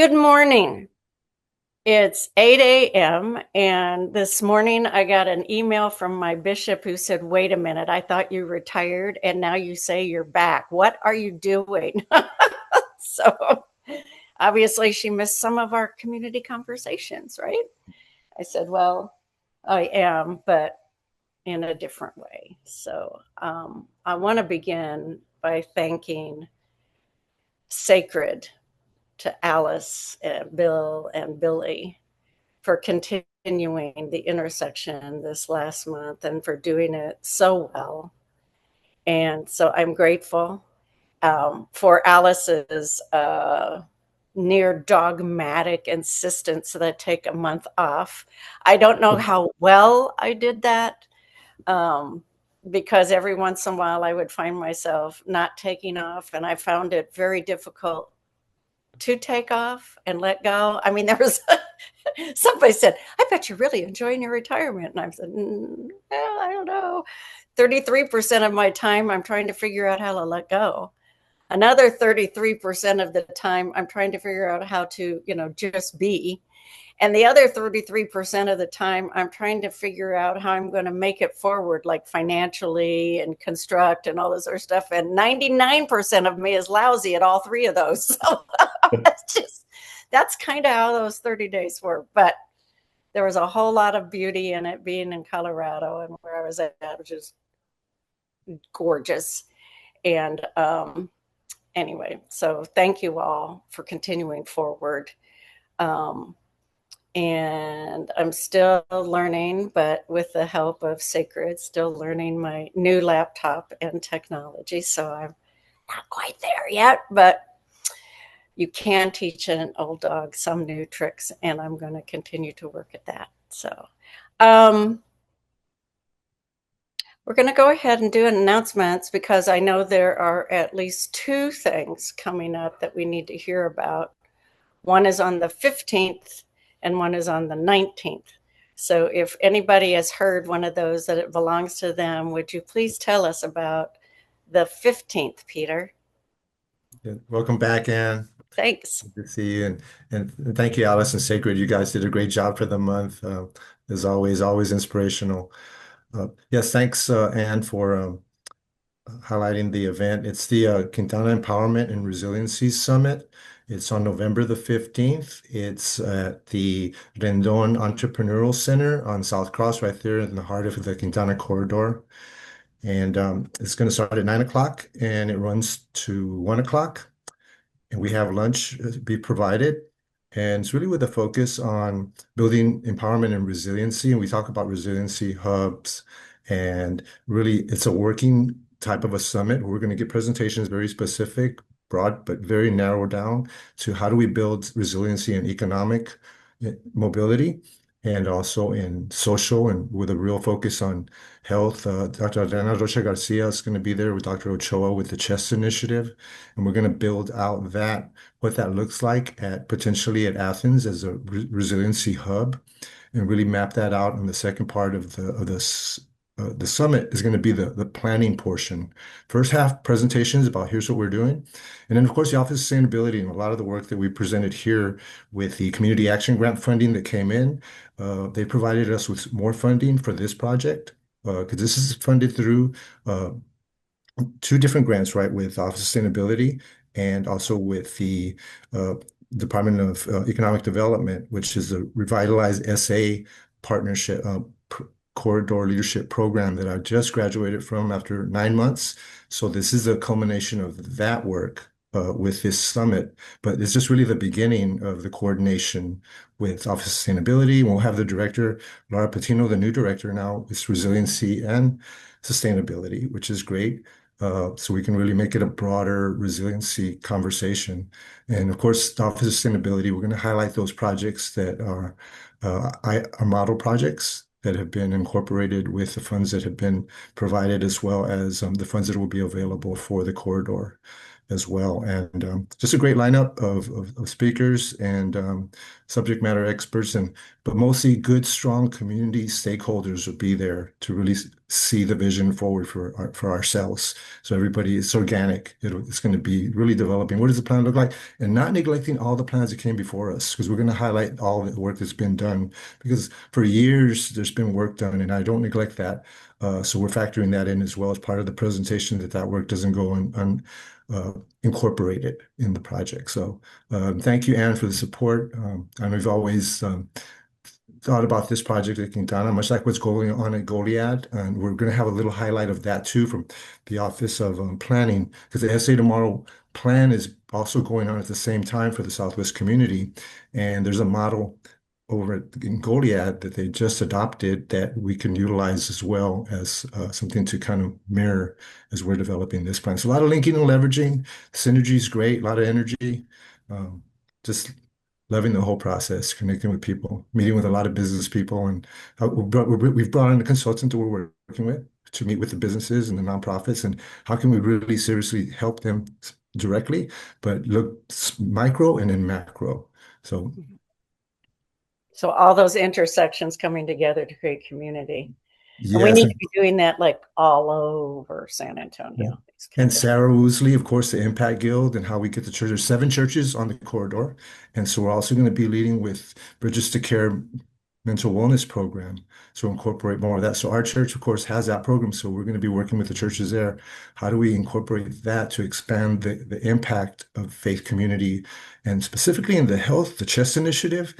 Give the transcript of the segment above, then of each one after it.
Good morning. It's 8 a.m. and this morning I got an email from my bishop who said, "Wait a minute, I thought you retired and now you say you're back. What are you doing?" So obviously she missed some of our community conversations, right? I said, "Well, I am, but in a different way." So I want to begin by thanking SACRD to Alice and Bill and Billy for continuing the intersection this last month and for doing it so well. And so I'm grateful for Alice's near dogmatic insistence that I take a month off. I don't know how well I did that, um, because every once in a while I would find myself not taking off, and I found it very difficult to take off and let go. I mean, there was somebody said, "I bet you're really enjoying your retirement." And I said, well, I don't know. 33% of my time, I'm trying to figure out how to let go. Another 33% of the time, I'm trying to figure out how to, just be. And the other 33% of the time, I'm trying to figure out how I'm going to make it forward, like financially and construct and all this other stuff. And 99% of me is lousy at all three of those. So that's kind of how those 30 days were. But there was a whole lot of beauty in it being in Colorado, and where I was at, which is gorgeous. And anyway, so thank you all for continuing forward. Um, and I'm still learning, but with the help of SACRD, still learning my new laptop and technology. So I'm not quite there yet, but you can teach an old dog some new tricks, and I'm going to continue to work at that. So um, we're going to go ahead and do announcements because I know there are at least two things coming up that we need to hear about. One is on the 15th and one is on the 19th. So if anybody has heard one of those that it belongs to them, would you please tell us about the 15th, Peter? Yeah, welcome back, Ann. Thanks. Good to see you. And thank you, Alice and Sacred. You guys did a great job for the month. As always inspirational. Yes, thanks, Ann, for highlighting the event. It's the Quintana Empowerment and Resiliency Summit. It's on November the 15th. It's at the Rendon Entrepreneurial Center on South Cross, right there in the heart of the Quintana Corridor. And it's going to start at 9 o'clock and it runs to 1 o'clock. And we have lunch be provided. And it's really with a focus on building empowerment and resiliency. And we talk about resiliency hubs. And really, it's a working type of a summit. We're going to get presentations very specific, broad, but very narrow down to how do we build resiliency and economic mobility and also in social and with a real focus on health. Dr. Adriana Rocha Garcia is going to be there with Dr. Ochoa with the CHEST initiative. And we're going to build out what that looks like potentially at Athens as a resiliency hub and really map that out. And the second part of the summit is going to be the planning portion. First half presentations about here's what we're doing. And then, of course, the Office of Sustainability and a lot of the work that we presented here with the Community Action Grant funding that came in. They provided us with more funding for this project because this is funded through uh, two different grants, right, with Office of Sustainability and also with the uh, Department of Economic Development, which is a revitalized SA partnership corridor leadership program that I just graduated from after 9 months. So this is a culmination of that work with this summit, but it's just really the beginning of the coordination with Office of Sustainability. We'll have the director, Laura Patino, the new director now, is resiliency and sustainability, which is great. So we can really make it a broader resiliency conversation. And of course, the Office of Sustainability, we're going to highlight those projects that are model projects that have been incorporated with the funds that have been provided, as well as the funds that will be available for the corridor. as well. And just a great lineup of speakers and subject matter experts, and but mostly good, strong community stakeholders will be there to really see the vision forward for ourselves. So everybody, it's organic. It's going to be really developing. What does the plan look like? And not neglecting all the plans that came before us, because we're going to highlight all the work that's been done. Because for years there's been work done, and I don't neglect that. So we're factoring that in as well as part of the presentation, that work doesn't go incorporated in the project. So thank you, Anne, for the support. And we've always thought about this project at Quintana, much like what's going on at Goliad. And we're going to have a little highlight of that too from the Office of Planning, because the SA Tomorrow plan is also going on at the same time for the Southwest community. And there's a model over in Goliad that they just adopted that we can utilize as well as something to kind of mirror as we're developing this plan. So a lot of linking and leveraging, synergy is great, a lot of energy. Um, just loving the whole process, connecting with people, meeting with a lot of business people, and we've brought in a consultant that we're working with to meet with the businesses and the nonprofits, and how can we really seriously help them directly, but look micro and then macro. So So all those intersections coming together to create community. And we yes, need to be doing that like all over San Antonio. These and kind of Sarah Woosley, of course, the Impact Guild, and how we get the church. There's 7 churches on the corridor. And so we're also going to be leading with Bridges to Care mental wellness program. So incorporate more of that. So our church, of course, has that program. So we're going to be working with the churches there. How do we incorporate that to expand the impact of faith community, and specifically in the health, the CHEST initiative?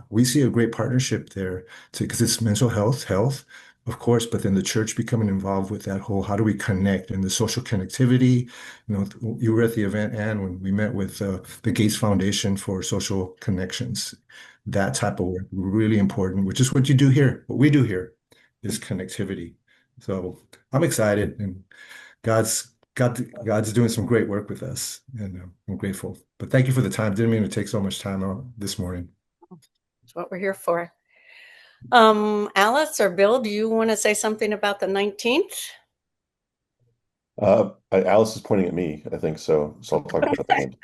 We see a great partnership there because it's mental health, of course, but then the church becoming involved with that whole, how do we connect, and the social connectivity. You were at the event, Anne, when we met with the Gates Foundation for Social Connections. That type of work, really important, which is what you do here. What we do here is connectivity. So I'm excited, and God's doing some great work with us, and I'm grateful. But thank you for the time. Didn't mean to take so much time out this morning. That's what we're here for. Alice or Bill, do you want to say something about the 19th? Alice is pointing at me, I think so. So I'll talk about that.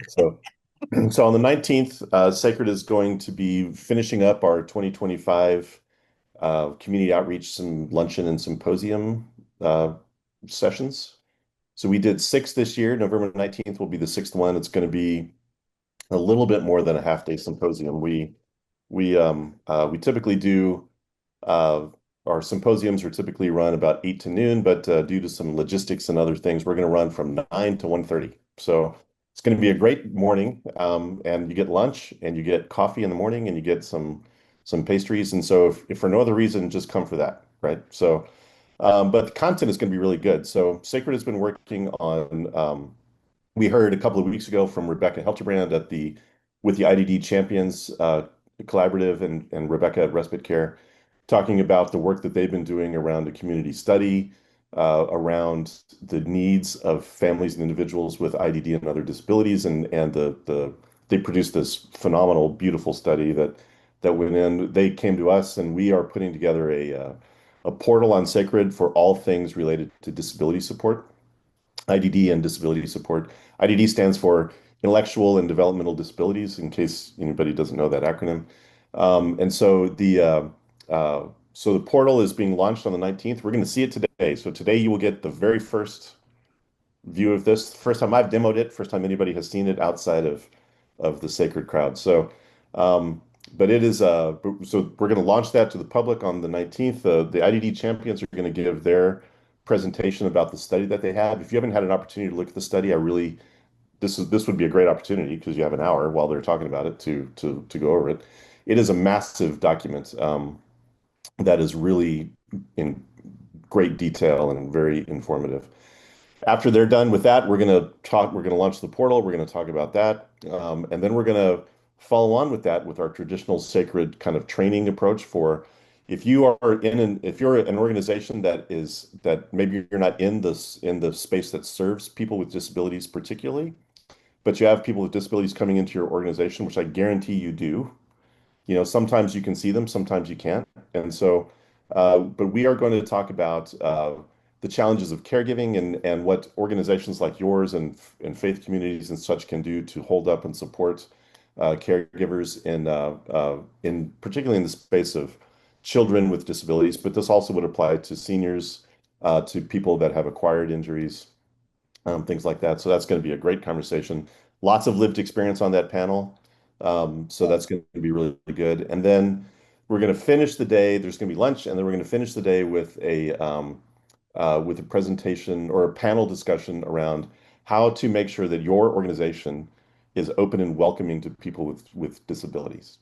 So on the 19th, SACRD is going to be finishing up our 2025 community outreach, some luncheon and symposium sessions. So we did 6 this year. November 19th will be the 6th one. It's going to be a little bit more than a half-day symposium. We typically do uh, our symposiums are typically run about 8 to noon, but due to some logistics and other things, we're going to run from 9 to 1:30. So it's going to be a great morning, and you get lunch and you get coffee in the morning and you get some pastries. And so if for no other reason, just come for that, right? So, but the content is going to be really good. So Sacred has been working on we heard a couple of weeks ago from Rebecca Helterbrand at the with the IDD Champions Collaborative and Rebecca at Respite Care, talking about the work that they've been doing around a community study around the needs of families and individuals with IDD and other disabilities, and they produced this phenomenal, beautiful study that went in. They came to us, and we are putting together a portal on Sacred for all things related to disability support. IDD and disability support. IDD stands for Intellectual and Developmental Disabilities, in case anybody doesn't know that acronym. And so the portal is being launched on the 19th. We're going to see it today. So today you will get the very first view of this. First time I've demoed it. First time anybody has seen it outside of the Sacred crowd. So, but it is so we're going to launch that to the public on the 19th. The IDD champions are going to give their presentation about the study that they have. If you haven't had an opportunity to look at the study, I really this would be a great opportunity because you have an hour while they're talking about it to go over it. It is a massive document that is really in great detail and very informative. After they're done with that, we're going to launch the portal. We're going to talk about that. And then we're going to follow on with that with our traditional sacred kind of training approach for if you're an organization that maybe you're not in the space that serves people with disabilities particularly, but you have people with disabilities coming into your organization, which I guarantee you do. Sometimes you can see them, sometimes you can't. And so, but we are going to talk about the challenges of caregiving and what organizations like yours and faith communities and such can do to hold up and support caregivers in particularly in the space of children with disabilities, but this also would apply to seniors, to people that have acquired injuries, things like that. So that's going to be a great conversation. Lots of lived experience on that panel. So that's going to be really good. And then we're going to finish the day. There's going to be lunch, and then we're going to finish the day with a presentation or a panel discussion around how to make sure that your organization is open and welcoming to people with disabilities.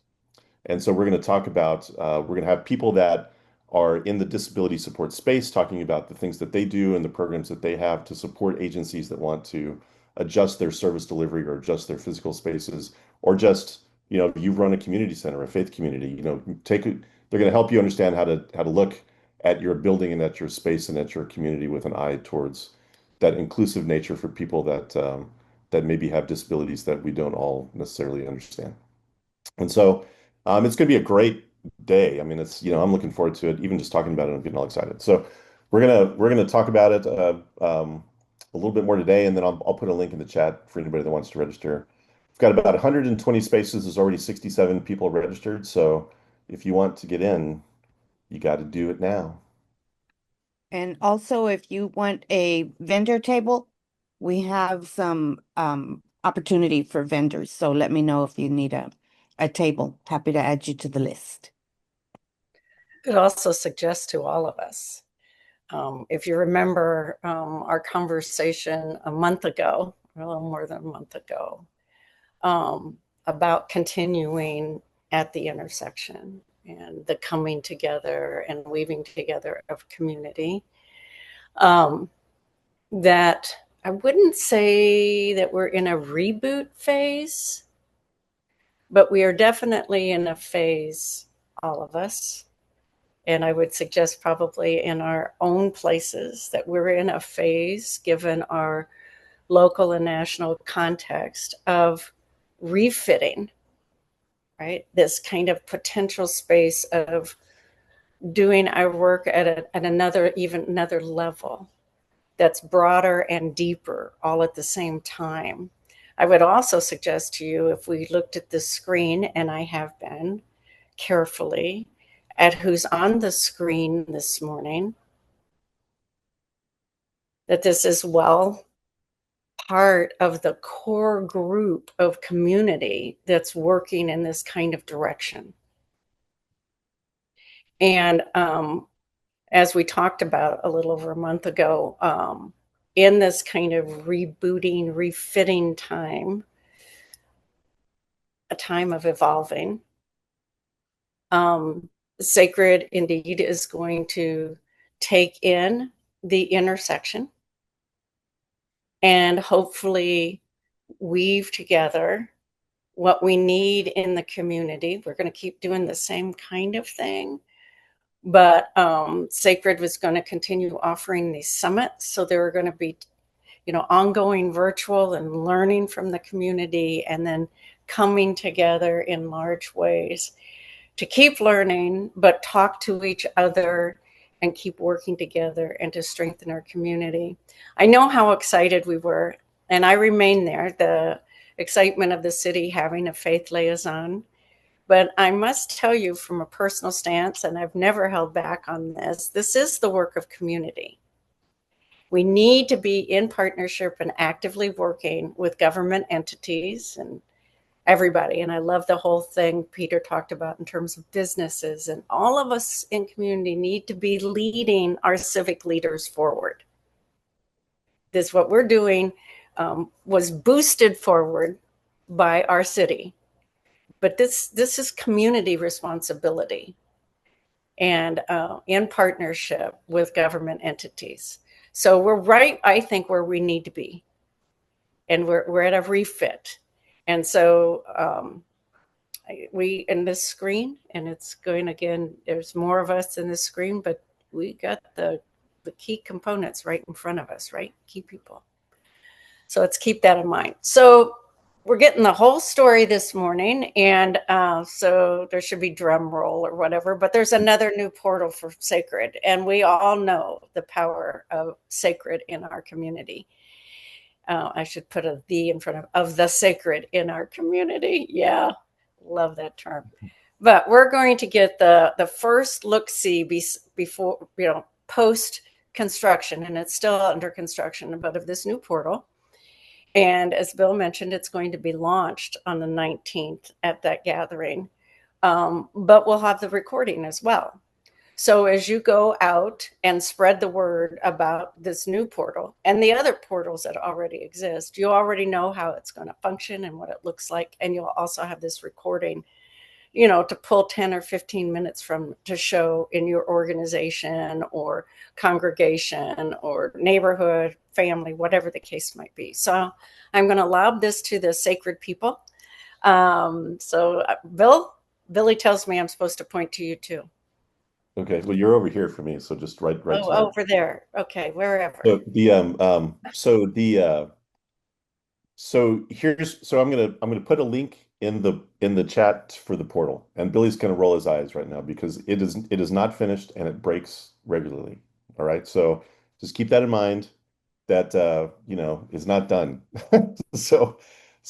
And so we're going to talk about, we're going to have people that are in the disability support space talking about the things that they do and the programs that they have to support agencies that want to adjust their service delivery or adjust their physical spaces, or just, you've run a community center, a faith community, they're going to help you understand how to look at your building and at your space and at your community with an eye towards that inclusive nature for people that maybe have disabilities that we don't all necessarily understand. And so it's going to be a great day. I mean, I'm looking forward to it. Even just talking about it, I'm getting all excited. So we're gonna talk about it a little bit more today, and then I'll put a link in the chat for anybody that wants to register. We've got about 120 spaces. There's already 67 people registered. So if you want to get in, you got to do it now. And also, if you want a vendor table, we have some opportunity for vendors. So let me know if you need a table. Happy to add you to the list. Could also suggest to all of us, if you remember our conversation a month ago, a little more than a month ago, about continuing at the intersection and the coming together and weaving together of community, that I wouldn't say that we're in a reboot phase, but we are definitely in a phase, all of us, and I would suggest probably in our own places, that we're in a phase, given our local and national context, of refitting, right? This kind of potential space of doing our work at another, even another level that's broader and deeper all at the same time. I would also suggest to you, if we looked at the screen, and I have been carefully, at who's on the screen this morning, that this is well part of the core group of community that's working in this kind of direction. And as we talked about a little over a month ago, in this kind of rebooting, refitting time, a time of evolving, SACRD indeed is going to take in the intersection and hopefully weave together what we need in the community. We're going to keep doing the same kind of thing, but SACRD was going to continue offering these summits. So there are going to be, ongoing virtual and learning from the community, and then coming together in large ways to keep learning, but talk to each other and keep working together and to strengthen our community. I know how excited we were, and I remain there, the excitement of the city having a faith liaison. But I must tell you from a personal stance, and I've never held back on this is the work of community. We need to be in partnership and actively working with government entities and everybody. And I love the whole thing Peter talked about in terms of businesses, and all of us in community need to be leading our civic leaders forward. This, what we're doing, was boosted forward by our city, but this is community responsibility, and in partnership with government entities. So we're right, I think, where we need to be, and we're at a refit. And so we in this screen, and it's going again, there's more of us in this screen, but we got the key components right in front of us, right? Key people. So let's keep that in mind. So we're getting the whole story this morning, and so there should be drum roll or whatever, but there's another new portal for SACRD, and we all know the power of SACRD in our community. I should put a "the" in front of the SACRD in our community. Yeah, love that term. But we're going to get the first look-see before, post construction, and it's still under construction, but of this new portal. And as Bill mentioned, it's going to be launched on the 19th at that gathering. But we'll have the recording as well. So as you go out and spread the word about this new portal and the other portals that already exist, you already know how it's going to function and what it looks like. And you'll also have this recording, to pull 10 or 15 minutes from to show in your organization or congregation or neighborhood, family, whatever the case might be. So I'm going to lob this to the SACRD people. Billy tells me I'm supposed to point to you too. Okay, well, you're over here for me, so just right to there. Over there. Okay, wherever. So I'm gonna put a link in the chat for the portal, and Billy's gonna roll his eyes right now because it is not finished and it breaks regularly. All right, so just keep that in mind that is not done. So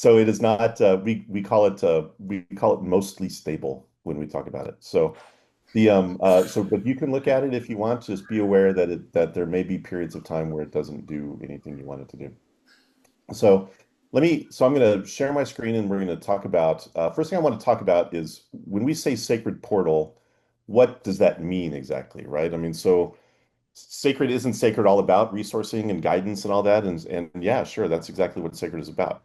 it is not. We call it mostly stable when we talk about it. But you can look at it if you want. Just be aware that there may be periods of time where it doesn't do anything you want it to do. So I'm going to share my screen and we're going to talk about, first thing I want to talk about is when we say SACRD portal, what does that mean exactly, right? I mean, so SACRD isn't SACRD all about resourcing and guidance and all that. And yeah, sure, that's exactly what SACRD is about.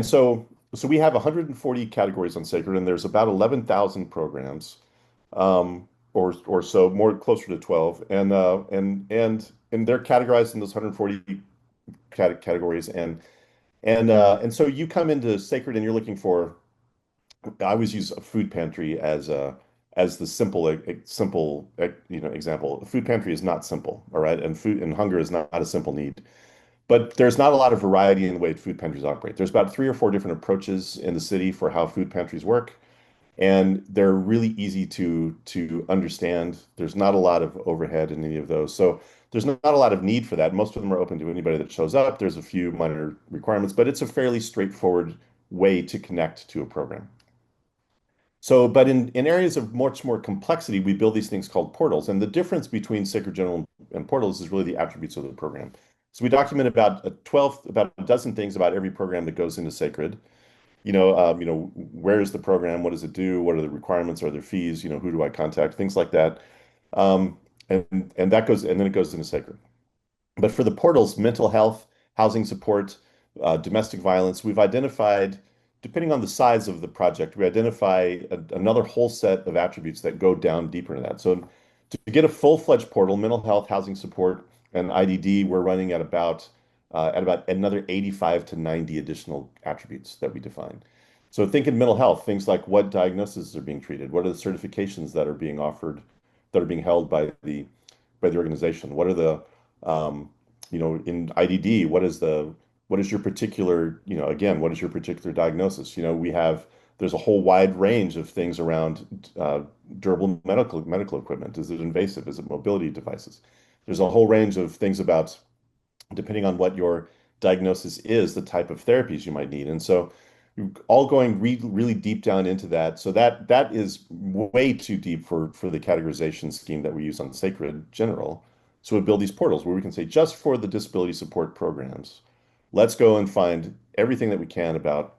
So we have 140 categories on SACRD and there's about 11,000 programs, or so, more closer to 12. And they're categorized in those 140 categories. And so you come into SACRD and you're looking for, I always use a food pantry as the simple example. A food pantry is not simple, all right? And food and hunger is not a simple need. But there's not a lot of variety in the way food pantries operate. There's about 3 or 4 different approaches in the city for how food pantries work, and they're really easy to understand. There's not a lot of overhead in any of those. So there's not a lot of need for that. Most of them are open to anybody that shows up. There's a few minor requirements, but it's a fairly straightforward way to connect to a program. So, but in areas of much more complexity, we build these things called portals. And the difference between SACRD General and portals is really the attributes of the program. So we document about a dozen things about every program that goes into SACRD. Where is the program? What does it do? What are the requirements? Are there fees? Who do I contact? Things like that. And that goes, and then it goes into SACRD. But for the portals, mental health, housing support, domestic violence, we've identified, depending on the size of the project, we identify another whole set of attributes that go down deeper into that. So to get a full-fledged portal, mental health, housing support, and IDD, we're running at about another 85 to 90 additional attributes that we define. So think in mental health, things like what diagnoses are being treated, what are the certifications that are being offered, that are being held by the organization, what are the in IDD, what is your particular, again, what is your particular diagnosis? There's a whole wide range of things around durable medical equipment. Is it invasive? Is it mobility devices? There's a whole range of things about, depending on what your diagnosis is, the type of therapies you might need. And so all going really deep down into that. So that is way too deep for the categorization scheme that we use on SACRD General. So we build these portals where we can say, just for the disability support programs, let's go and find everything that we can about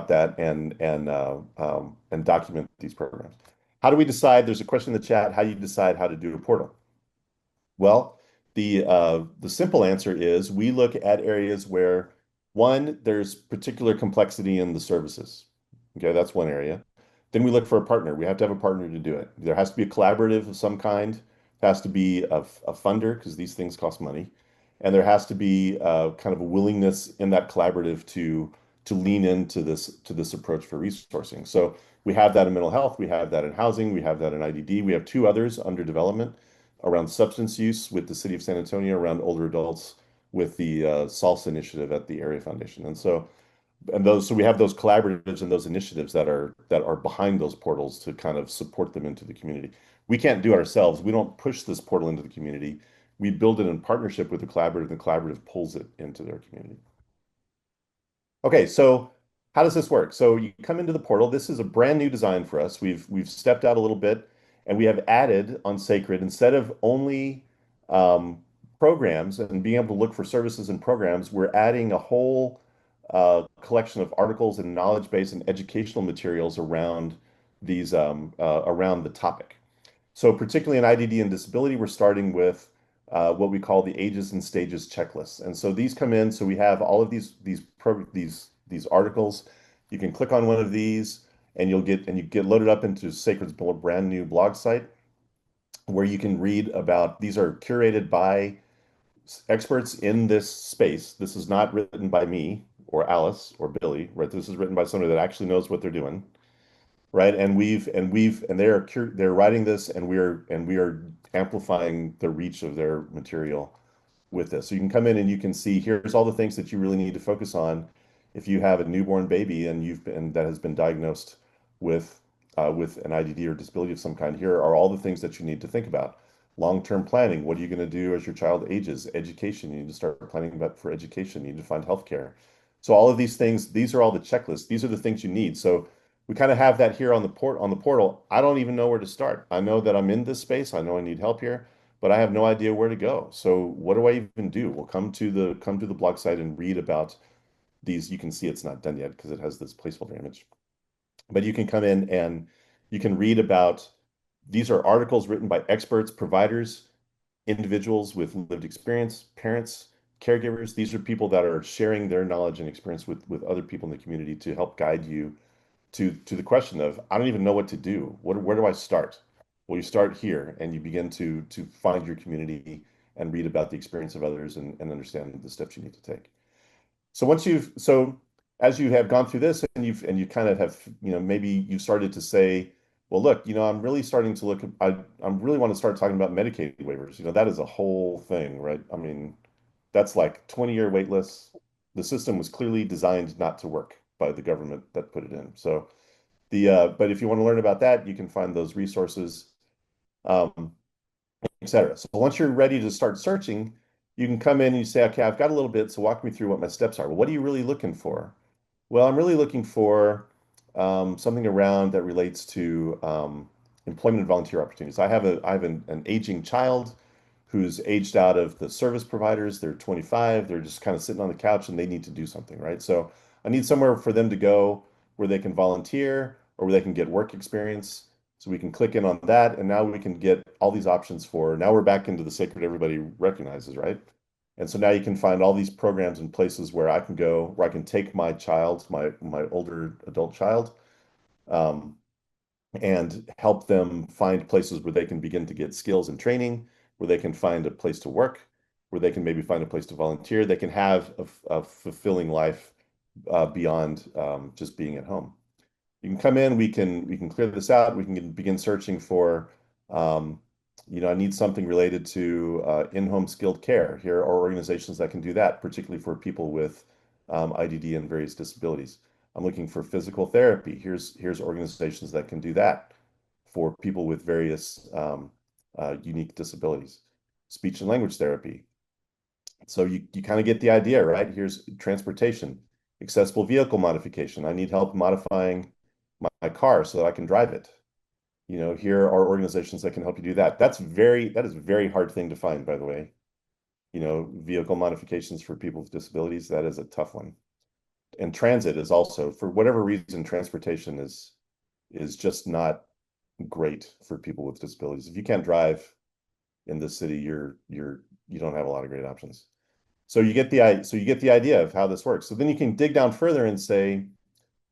that and document these programs. How do we decide? There's a question in the chat. How do you decide how to do a portal? Well, the simple answer is we look at areas where, one, there's particular complexity in the services. Okay, that's one area. Then we look for a partner. We have to have a partner to do it. There has to be a collaborative of some kind. It has to be a funder because these things cost money. And there has to be kind of a willingness in that collaborative to lean into this approach for resourcing. So we have that in mental health. We have that in housing. We have that in IDD. We have 2 others under development around substance use with the city of San Antonio, around older adults with the SALSA initiative at the Area Foundation. And so so we have those collaboratives and those initiatives that are behind those portals to kind of support them into the community. We can't do it ourselves. We don't push this portal into the community. We build it in partnership with the collaborative, and the collaborative pulls it into their community. Okay, so how does this work? So you come into the portal. This is a brand new design for us. We've stepped out a little bit, and we have added on SACRD, instead of only um, programs and being able to look for services and programs, we're adding a whole collection of articles and knowledge base and educational materials around around the topic. So particularly in IDD and disability, we're starting with what we call the ages and stages checklists. And so these come in. So we have all of these articles. You can click on one of these, and you get loaded up into SACRD's brand new blog site, where you can read about. These are curated by experts in this space. This is not written by me or Alice or Billy, right? This is written by somebody that actually knows what they're doing, right? And they're writing this, and we are amplifying the reach of their material with this. So you can come in and you can see, here's all the things that you really need to focus on if you have a newborn baby and that has been diagnosed with an IDD or disability of some kind. Here are all the things that you need to think about. Long-term planning. What are you going to do as your child ages? Education. You need to start planning about for education. You need to find healthcare. So all of these things, these are all the checklists. These are the things you need. So we kind of have that here on the portal. I don't even know where to start. I know that I'm in this space. I know I need help here, but I have no idea where to go. So what do I even do? Well, come to the blog site and read about these. You can see it's not done yet because it has this placeholder image. But you can come in and you can read about, these are articles written by experts, providers, individuals with lived experience, parents, caregivers. These are people that are sharing their knowledge and experience with other people in the community to help guide you to the question of, I don't even know what to do. Where do I start? Well, you start here and you begin to find your community and read about the experience of others and understand the steps you need to take. So as you have gone through this and you kind of have, maybe you started to say, well, look, I'm really starting to look, I really want to start talking about Medicaid waivers. That is a whole thing, right? I mean, that's like 20-year wait lists. The system was clearly designed not to work by the government that put it in. So but if you want to learn about that, you can find those resources, um, etc. So once you're ready to start searching, you can come in and you say, okay, I've got a little bit, so walk me through what my steps are. Well, what are you really looking for? Well, I'm really looking for something around that relates to employment and volunteer opportunities. I have an aging child who's aged out of the service providers. They're 25. They're just kind of sitting on the couch and they need to do something, right? So I need somewhere for them to go where they can volunteer or where they can get work experience. So we can click in on that, and now we can get all these options for, now we're back into the SACRD everybody recognizes, right? And so now you can find all these programs and places where I can go, where I can take my child, my older adult child, um, and help them find places where they can begin to get skills and training, where they can find a place to work, where they can maybe find a place to volunteer. They can have a fulfilling life beyond just being at home. You can come in, we can clear this out. We can begin searching for, I need something related to in-home skilled care. Here are organizations that can do that, particularly for people with IDD and various disabilities. I'm looking for physical therapy. Here's organizations that can do that for people with various unique disabilities. Speech and language therapy. So you kind of get the idea, right? Here's transportation, accessible vehicle modification. I need help modifying my car so that I can drive it. Here are organizations that can help you do that. That is a very hard thing to find, by the way. Vehicle modifications for people with disabilities, that is a tough one. And transit is also, for whatever reason, transportation is just not great for people with disabilities. If you can't drive in this city, you don't have a lot of great options. So you get the idea of how this works. So then you can dig down further and say,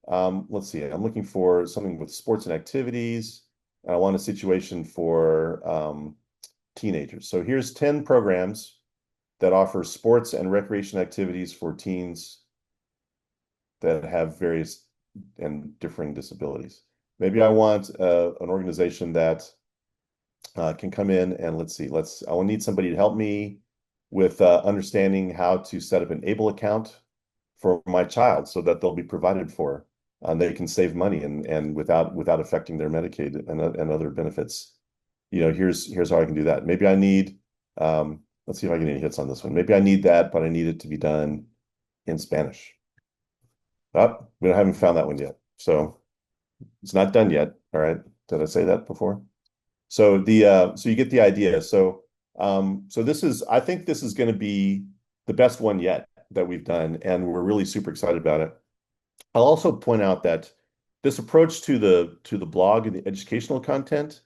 let's see, I'm looking for something with sports and activities, and I want a situation for teenagers. So here's 10 programs that offer sports and recreation activities for teens that have various and differing disabilities. Maybe I want an organization that can come in and I will need somebody to help me with understanding how to set up an ABLE account my child so that they'll be provided for. They can save money and without affecting their Medicaid and other benefits. Here's how I can do that. Maybe I need, let's see if I get any hits on this one. Maybe I need that, but I need it to be done in Spanish. Oh, we haven't found that one yet. So it's not done yet. All right. Did I say that before? So you get the idea. I think this is going to be the best one yet that we've done, and we're really super excited about it. I'll also point out that this approach to the blog and the educational content,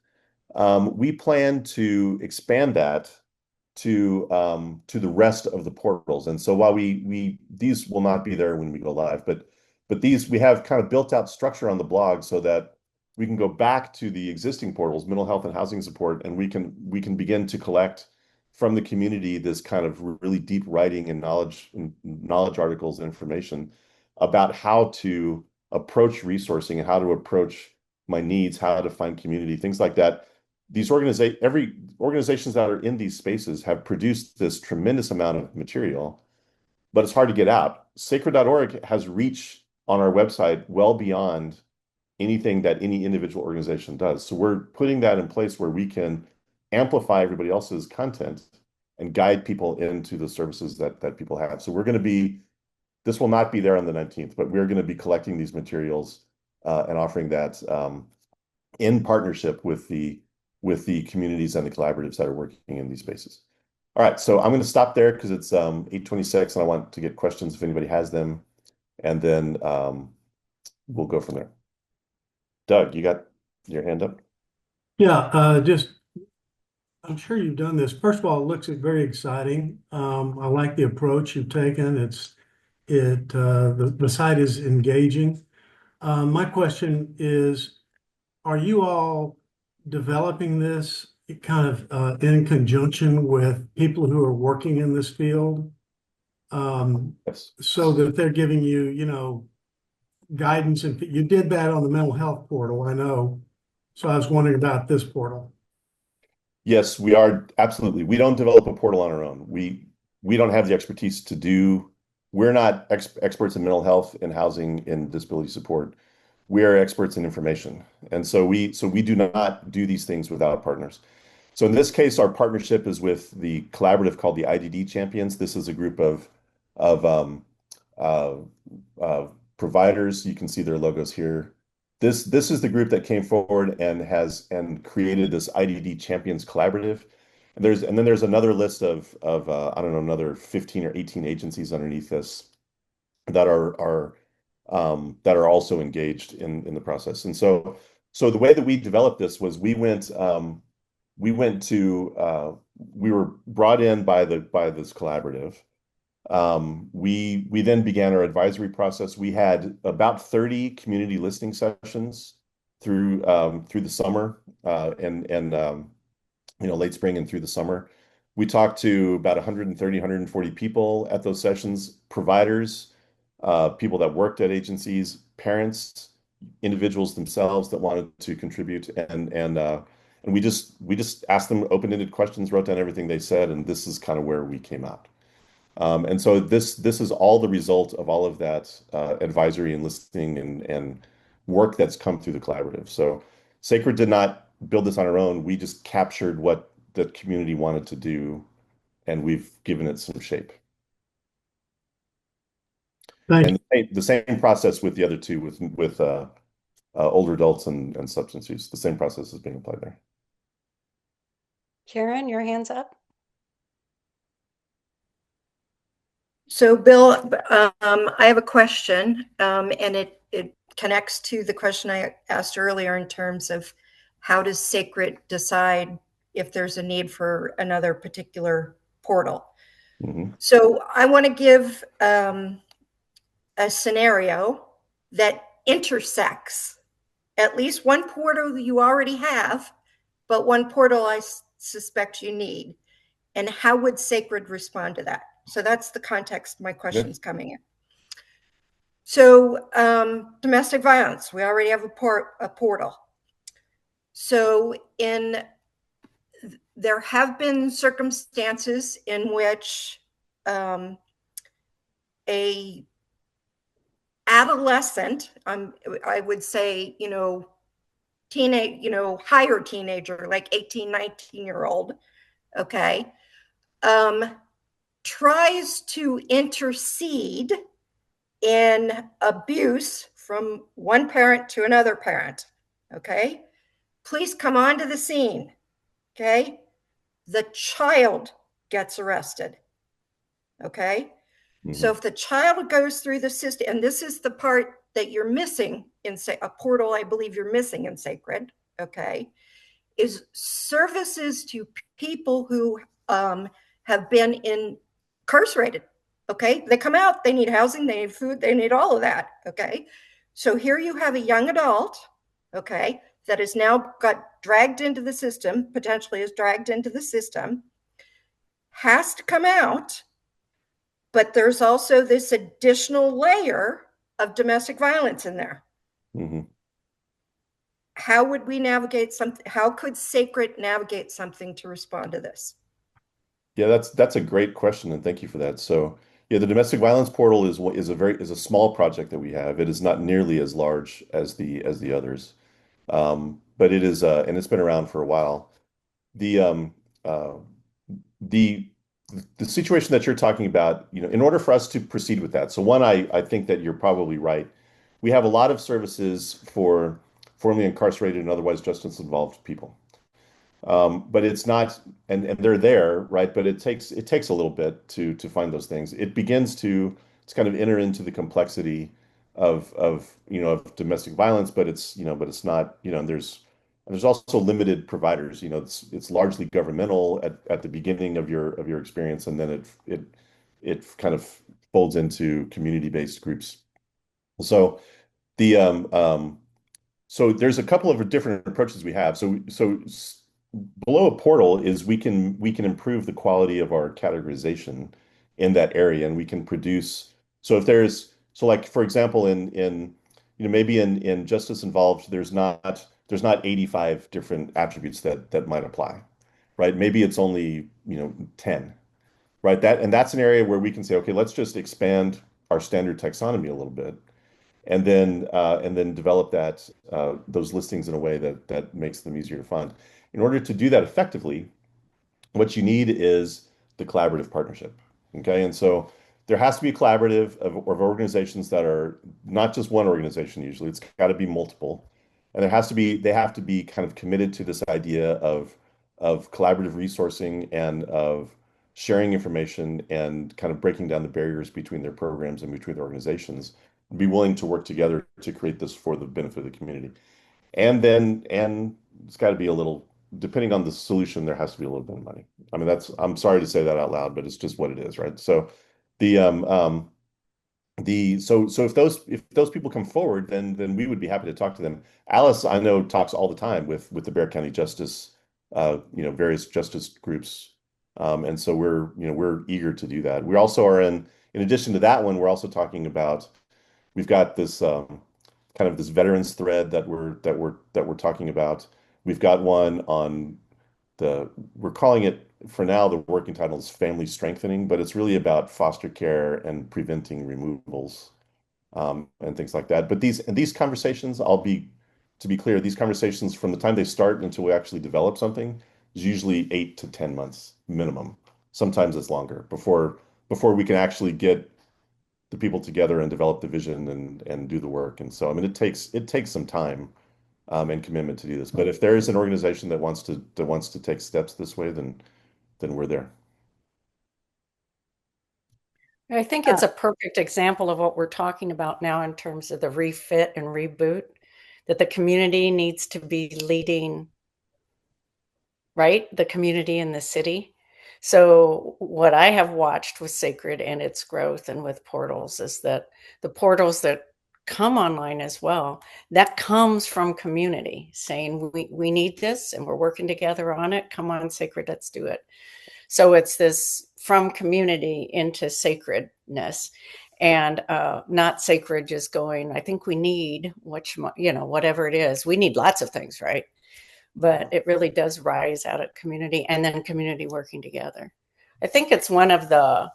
we plan to expand that to the rest of the portals. And so while these will not be there when we go live, but these we have kind of built out structure on the blog so that we can go back to the existing portals, mental health and housing support, and we can begin to collect from the community this kind of really deep writing and knowledge articles and information about how to approach resourcing and how to approach my needs, how to find community, things like that. Every organizations that are in these spaces have produced this tremendous amount of material, but it's hard to get out. Sacred.org has reach on our website well beyond anything that any individual organization does. So we're putting that in place where we can amplify everybody else's content and guide people into the services that people have. So this will not be there on the 19th, but we're going to be collecting these materials and offering that in partnership with the communities and the collaboratives that are working in these spaces. All right, so I'm going to stop there because it's 8:26 and I want to get questions if anybody has them, and then we'll go from there. Doug, you got your hand up? Yeah, I'm sure you've done this. First of all, it looks very exciting. I like the approach you've taken. The site is engaging. My question is, are you all developing this kind of in conjunction with people who are working in this field? Yes. So that they're giving you, guidance, and you did that on the mental health portal, I know. So I was wondering about this portal. Yes, we are absolutely. We don't develop a portal on our own. We don't have the expertise to do. We're not experts in mental health and housing and disability support. We are experts in information, and so we do not do these things without partners. So in this case, our partnership is with the collaborative called the IDD Champions. This is a group of uh, providers. You can see their logos here. This is the group that came forward and created this IDD Champions Collaborative. And then there's another list of I don't know, another 15 or 18 agencies underneath this that are also engaged in the process. And so the way that we developed this was we were brought in by this collaborative. We then began our advisory process. We had about 30 community listening sessions through the summer and late spring and through the summer. We talked to about 130, 140 people at those sessions, providers, people that worked at agencies, parents, individuals themselves that wanted to contribute, and we just asked them open-ended questions, wrote down everything they said, and this is kind of where we came out. And so this is all the result of all of that advisory and listening and work that's come through the collaborative. So Sacred did not build this on our own. We just captured what the community wanted to do, and we've given it some shape. Thank you. And the same process with the other two, with older adults and substance use. The same process is being applied there. Karen, your hand's up. So, Bill, I have a question, and it connects to the question I asked earlier in terms of how does SACRD decide if there's a need for another particular portal? Mm-hmm. So I want to give a scenario that intersects at least one portal you already have, but one portal I suspect you need. And how would SACRD respond to that? So that's the context my question's coming in. So domestic violence, we already have a portal. So there have been circumstances in which a adolescent, I would say, teenage, higher teenager, like 18, 19-year-old, okay, tries to intercede in abuse from one parent to another parent, okay, please come onto the scene, okay, the child gets arrested, okay. So if the child goes through the system, and this is the part that you're missing in a portal, I believe you're missing in SACRD, okay, is services to people who have been incarcerated, okay? They come out, they need housing, they need food, they need all of that, okay? So here you have a young adult, okay, that has now got dragged into the system, potentially is dragged into the system, has to come out, but there's also this additional layer of domestic violence in there. How would we navigate something? How could SACRD navigate something to respond to this? Yeah, that's a great question, and thank you for that. So, yeah, the domestic violence portal is a small project that we have. It is not nearly as large as the others, but it is, and it's been around for a while. The uh, the the situation that you're talking about, in order for us to proceed with that. So one, I think that you're probably right. We have a lot of services for formerly incarcerated and otherwise justice involved people. But it's not, and they're there, right? But it takes a little bit to find those things. It begins to kind of enter into the complexity of domestic violence, but it's not, there's also limited providers. It's largely governmental at the beginning of your experience, and then it kind of folds into community-based groups. So the so there's a couple of different approaches we have. Below a portal is we can improve the quality of our categorization in that area, and we can produce. So if there's so like for example in maybe in justice involved there's not 85 different attributes that might apply, right? Maybe it's only 10, right? That's an area where we can say, okay, let's just expand our standard taxonomy a little bit and then develop those listings in a way that makes them easier to find. In order to do that effectively, what you need is the collaborative partnership. Okay, and so there has to be a collaborative of organizations that are not just one organization. Usually, it's got to be multiple, and they have to be kind of committed to this idea of collaborative resourcing and of sharing information and kind of breaking down the barriers between their programs and between the organizations, be willing to work together to create this for the benefit of the community. And it's got to be a little, depending on the solution, there has to be a little bit of money. I mean, I'm sorry to say that out loud, but it's just what it is, right? So the so if those people come forward, then we would be happy to talk to them. Alice, I know, talks all the time with the Bexar County Justice, various justice groups, and so we're eager to do that. We also are in addition to that one, we're also talking about. We've got this kind of this veterans thread that we're talking about. We've got one on we're calling it for now, the working title is family strengthening, but it's really about foster care and preventing removals, and things like that. But these conversations, to be clear, these conversations from the time they start until we actually develop something is usually 8 to 10 months minimum. Sometimes it's longer before we can actually get the people together and develop the vision and do the work. And so, I mean, it takes some time and commitment to do this. But if there is an organization that wants to take steps this way, then we're there. I think it's a perfect example of what we're talking about now in terms of the refit and reboot, that the community needs to be leading, right? The community in the city. So what I have watched with SACRD and its growth and with portals is that the portals that come online as well, that comes from community saying, we need this and we're working together on it. Come on, SACRD, let's do it. So it's this from community into sacredness, and not SACRD just going, I think we need whatever it is. We need lots of things, right? But it really does rise out of community and then community working together. I think it's one of the,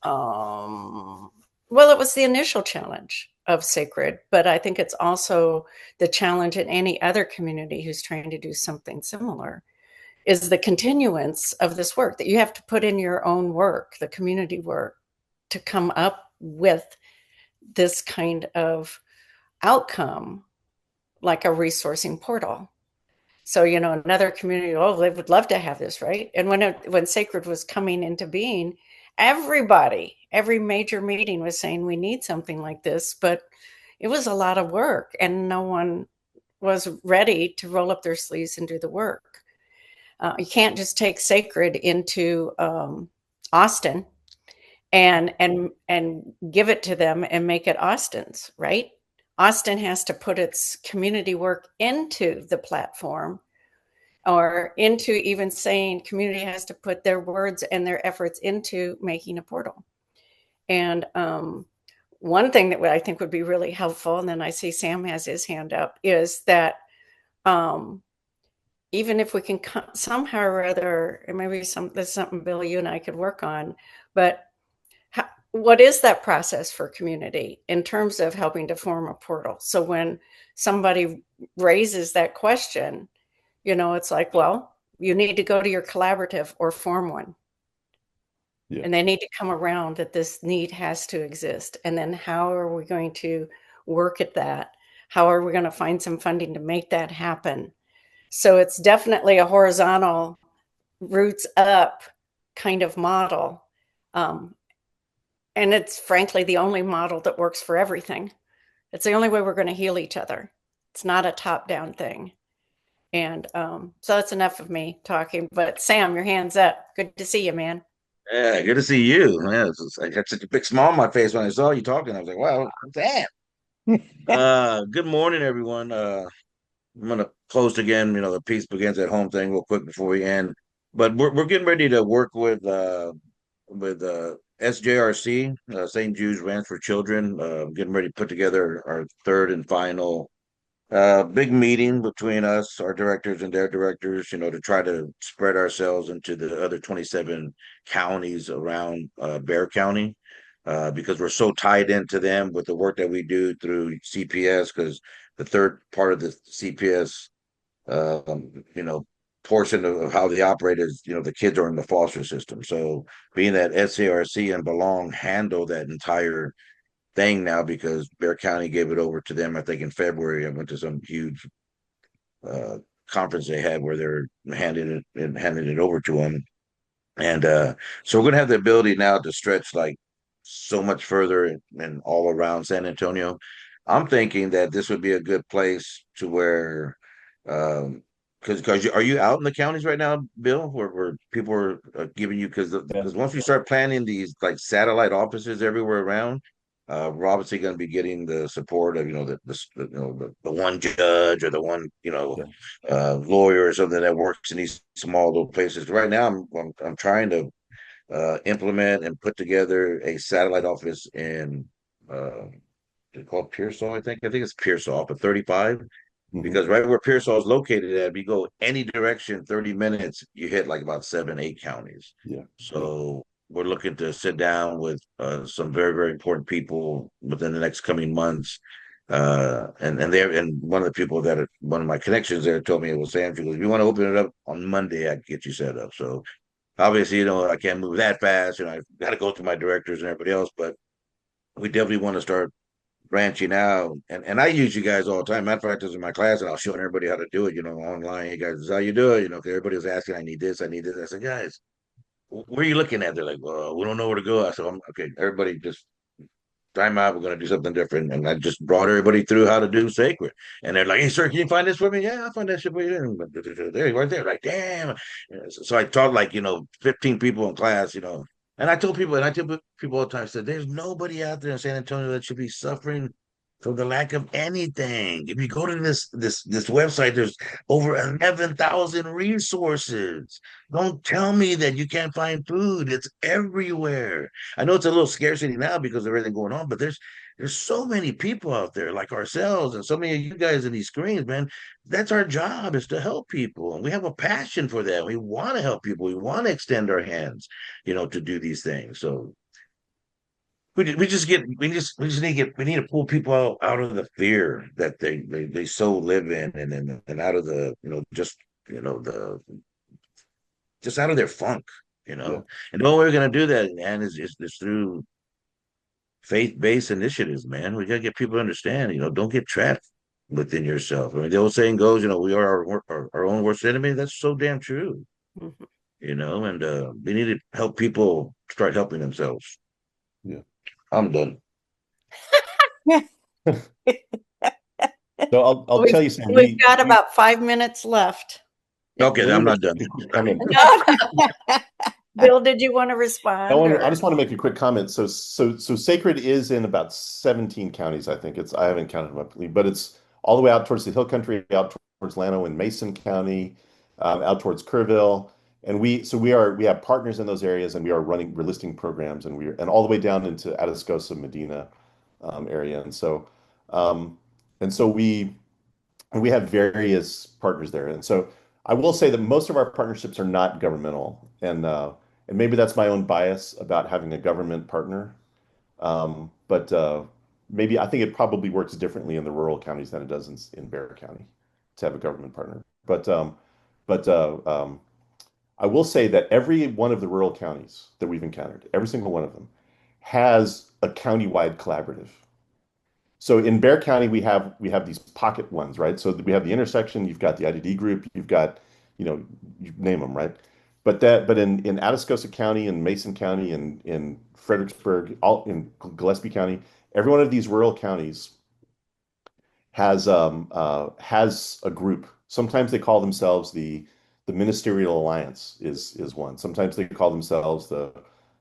well, it was the initial challenge of Sacred, but I think it's also the challenge in any other community who's trying to do something similar, is the continuance of this work, that you have to put in your own work, the community work, to come up with this kind of outcome, like a resourcing portal. So, another community, oh, they would love to have this, right? And when Sacred was coming into being, every major meeting was saying we need something like this, but it was a lot of work and no one was ready to roll up their sleeves and do the work. You can't just take Sacred into Austin and give it to them and make it Austin's, right? Austin has to put its community work into the platform, or into even saying community has to put their words and their efforts into making a portal. And one thing that I think would be really helpful, and then I see Sam has his hand up, is that even if we can somehow or other, and maybe there's something, Bill, you and I could work on, but what is that process for community in terms of helping to form a portal? So when somebody raises that question, it's like, well, you need to go to your collaborative or form one. Yeah. And they need to come around that this need has to exist. And then how are we going to work at that? How are we going to find some funding to make that happen? So it's definitely a horizontal, roots up kind of model. And it's frankly the only model that works for everything. It's the only way we're going to heal each other. It's not a top-down thing. And so that's enough of me talking. But Sam, your hand's up. Good to see you, man. Yeah, good to see you. Yeah, I got such a big smile on my face when I saw you talking. I was like, wow, damn. Good morning, everyone. I'm gonna post again, the peace begins at home thing real quick before we end. But we're getting ready to work with SJRC, St. Jude's Ranch for Children, getting ready to put together our third and final big meeting between us, our directors and their directors, to try to spread ourselves into the other 27 counties around Bexar County, because we're so tied into them with the work that we do through CPS, because the third part of the CPS, portion of how they operate is, the kids are in the foster system. So being that SARC and Belong handle that entire thing now, because Bexar County gave it over to them, I think in February. I went to some huge conference they had where they're handing it over to them. And so we're going to have the ability now to stretch like so much further and all around San Antonio. I'm thinking that this would be a good place to where, because are you out in the counties right now, Bill, where people are giving you, because once we start planning these like satellite offices everywhere around, we're obviously going to be getting the support of the one judge or the one lawyer or something that works in these small little places. Right now, I'm trying to implement and put together a satellite office in they call it Pearsall, I think. I think it's Pearsall, but 35. Because right where Pearsall is located at, if you go any direction, 30 minutes, you hit like about 7, 8 counties. Yeah. So we're looking to sit down with some very, very important people within the next coming months. And one of the people one of my connections there told me, it was Sam, she goes, if you want to open it up on Monday, I can get you set up. So obviously, I can't move that fast. I've got to go through my directors and everybody else, but we definitely want to start branching out. And I use you guys all the time. Matter of fact, this is my class, and I'll show everybody how to do it, online. Hey guys, this is how you do it, because everybody was asking, I need this, I need this. I said, guys, where are you looking at? They're like, well, we don't know where to go. I said, okay, everybody just time out. We're going to do something different. And I just brought everybody through how to do Sacred. And they're like, hey, sir, can you find this for me? Yeah, I'll find that shit for you. There you are there. Like, damn. So I taught 15 people in class, and I tell people all the time, I said, there's nobody out there in San Antonio that should be suffering from the lack of anything. If you go to this website, there's over 11,000 resources. Don't tell me that you can't find food. It's everywhere. I know it's a little scarcity now because of everything going on, but there's so many people out there like ourselves and so many of you guys in these screens, man. That's our job, is to help people. And we have a passion for that. We want to help people. We want to extend our hands, to do these things. So we just need to pull people out of the fear that they so live in, and out of the, just out of their funk, Yeah. And the only way we're gonna do that, man, is through faith-based initiatives, man. We gotta get people to understand, don't get trapped within yourself. I mean, the old saying goes, we are our own worst enemy. That's so damn true, Mhm. and we need to help people start helping themselves. Yeah. I'm done. So I'll We've tell you, Sam, we've got about 5 minutes left. Okay, let me I'm make not done. a quick comment. No, no. Bill, did you want to respond I or? just want to make a quick comment. So Sacred is in about 17 counties, I think. I haven't counted them up, but it's all the way out towards the Hill Country, out towards Llano and Mason County, out towards Kerrville. And we have partners in those areas, and we're listing programs, and all the way down into Atascosa, Medina, area. Um, and we have various partners there. And so I will say that most of our partnerships are not governmental, and maybe that's my own bias about having a government partner. But maybe I think it probably works differently in the rural counties than it does in Bexar County to have a government partner. But I will say that every one of the rural counties that we've encountered, every single one of them, has a county-wide collaborative. So in Bexar County, we have these pocket ones, right? So we have the intersection, you've got the IDD group, you've got, you name them, right? But in Atascosa County and Mason County and in Fredericksburg, all in Gillespie County, every one of these rural counties has a group. Sometimes they call themselves the Ministerial Alliance is one. Sometimes they call themselves the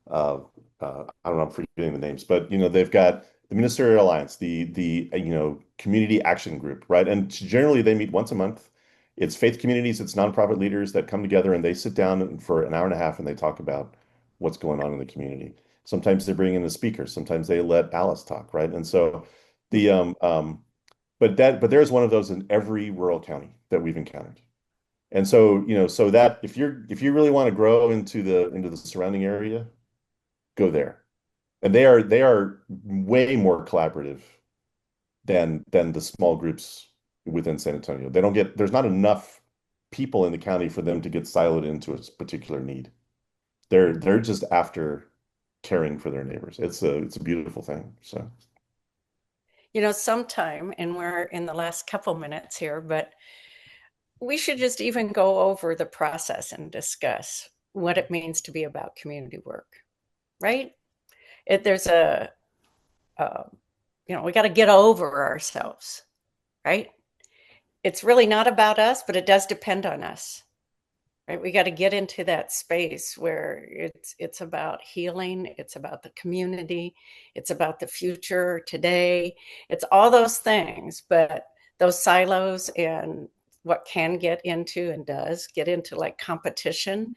uh, I don't know, I'm forgetting the names, but they've got the Ministerial Alliance, the Community Action Group, right? And generally they meet once a month. It's faith communities, it's nonprofit leaders that come together and they sit down for an hour and a half and they talk about what's going on in the community. Sometimes they bring in the speakers, sometimes they let Alice talk, right? And so the but there's one of those in every rural county that we've encountered. And so, so that if you really want to grow into the surrounding area, go there. And they are way more collaborative than the small groups within San Antonio. There's not enough people in the county for them to get siloed into a particular need. They're just after caring for their neighbors. It's a beautiful thing. So Sometime, and we're in the last couple minutes here, but we should just even go over the process and discuss what it means to be about community work, right? There's uh, we got to get over ourselves, right? It's really not about us, but it does depend on us, right? We got to get into that space where it's about healing, it's about the community, it's about the future today, it's all those things. But those silos and what can get into and does get into like competition,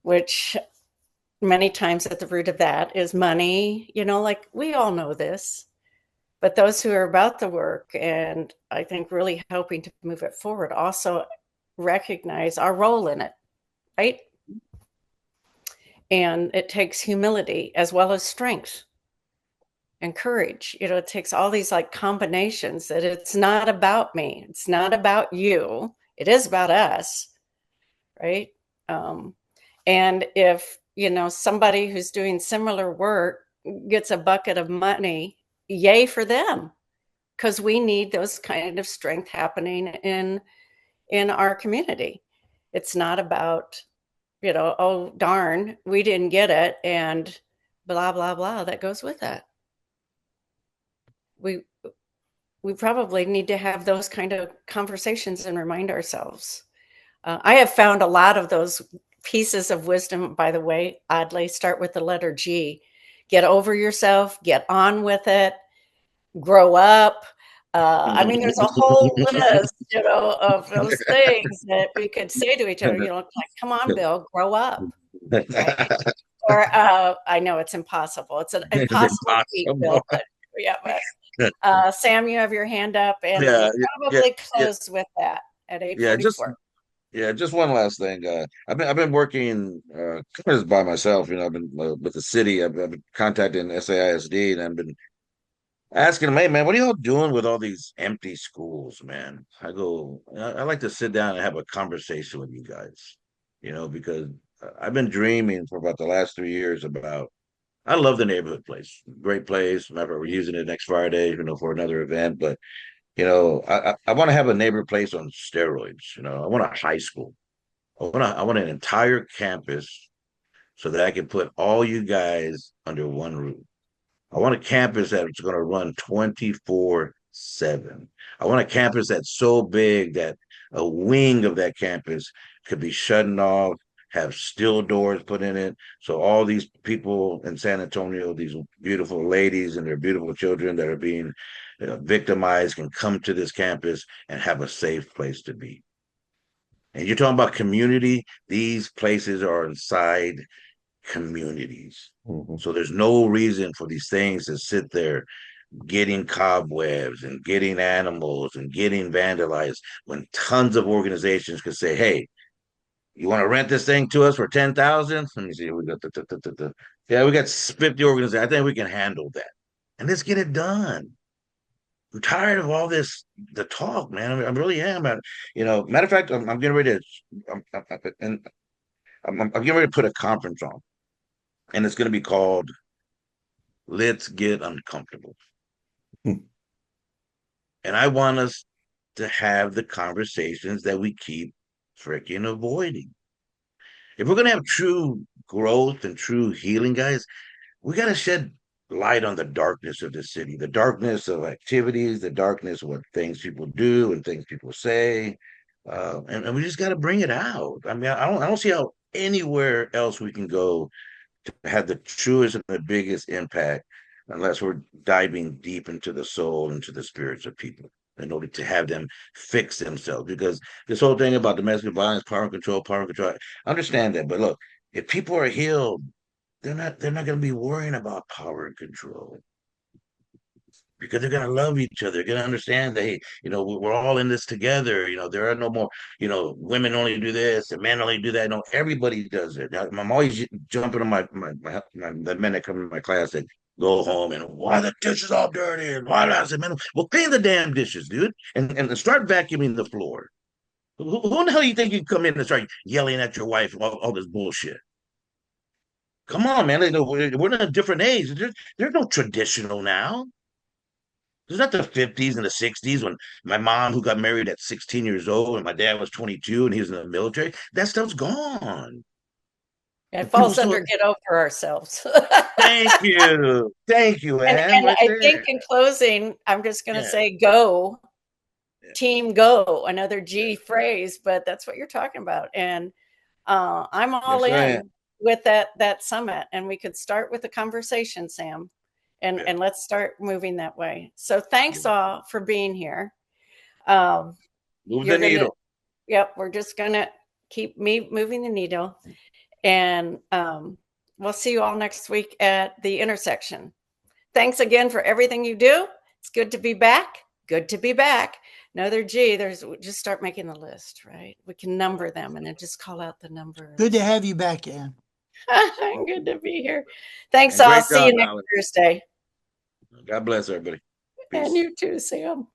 which many times at the root of that is money, like we all know this. But those who are about the work and I think really helping to move it forward also recognize our role in it, right? And it takes humility as well as strength and courage. It takes all these like combinations that it's not about me, it's not about you, it is about us, right? Um, and if somebody who's doing similar work gets a bucket of money, yay for them, because we need those kind of strength happening in our community. It's not about oh darn, we didn't get it, and blah blah blah that goes with that. We probably need to have those kind of conversations and remind ourselves. I have found a lot of those pieces of wisdom, by the way, oddly, start with the letter G. Get over yourself, get on with it, grow up. I mean, there's a whole list, of those things that we could say to each other, like, come on, Bill, grow up, right? Or I know it's impossible. It's an impossible feat, Bill, but yeah, Sam, you have your hand up, and Yeah, we'll yeah, probably yeah, close with that at yeah. Just 8:44. Yeah, just one last thing. I've been working kind of just by myself. I've been with the city. I've been contacting SAISD, and I've been asking them, "Hey, man, what are y'all doing with all these empty schools, man?" I go, I like to sit down and have a conversation with you guys, because I've been dreaming for about the last 3 years about. I love the neighborhood place, great place. Matter of fact, we're using it next Friday, for another event. But I want to have a neighborhood place on steroids. I want a high school. I want an entire campus so that I can put all you guys under one roof. I want a campus that's going to run 24/7. I want a campus that's so big that a wing of that campus could be shutting off, have steel doors put in it. So all these people in San Antonio, these beautiful ladies and their beautiful children that are being victimized, can come to this campus and have a safe place to be. And you're talking about community, these places are inside communities. Mm-hmm. So there's no reason for these things to sit there getting cobwebs and getting animals and getting vandalized when tons of organizations could say, "Hey, you want to rent this thing to us for 10,000? Let me see. We got yeah, we got 50 organizations. I think we can handle that. And let's get it done. I'm tired of all the talk, man. I really am. Matter of fact, I'm getting ready to, and I'm getting ready to put a conference on, and it's going to be called "Let's Get Uncomfortable." Hmm. And I want us to have the conversations that we keep freaking avoiding. If we're going to have true growth and true healing, guys, we got to shed light on the darkness of the city, the darkness of activities, the darkness of what things people do and things people say. And we just got to bring it out. I mean, I don't see how anywhere else we can go to have the truest and the biggest impact unless we're diving deep into the soul, into the spirits of people in order to have them fix themselves. Because this whole thing about domestic violence, power and control, I understand that. But look, if people are healed, they're not going to be worrying about power and control because they're going to love each other. They're going to understand that, hey, we're all in this together. There are no more, women only do this and men only do that. No, everybody does it. I'm always jumping on the men that come to my class that go home and why the dishes all dirty and why I said, man, well, clean the damn dishes, dude, and start vacuuming the floor. Who in the hell you think you come in and start yelling at your wife all this bullshit? Come on, man. We're in a different age. There's no traditional now. There's not the 50s and the 60s when my mom, who got married at 16 years old, and my dad was 22 and he was in the military. That stuff's gone. It And people falls still, under get over ourselves. thank you. Thank you, Ann, And right I think there. in closing, I'm just going to Yeah. say go, Yeah. team go, another G phrase, but that's what you're talking about. And I'm all Yes, I am. in with that summit, and we could start with a conversation, Sam, Yeah. and let's start moving that way. So thanks all for being here. Um, Move the you're gonna, needle. yep, we're just gonna keep moving the needle, and we'll see you all next week at the intersection. Thanks again for everything you do. It's good to be back. Good to be back. Another G. Just start making the list, right? We can number them and then just call out the numbers. Good to have you back, Ann. Good to be here. Thanks And all. great See you job, next Alex. Thursday. God bless everybody. Peace. And you too, Sam.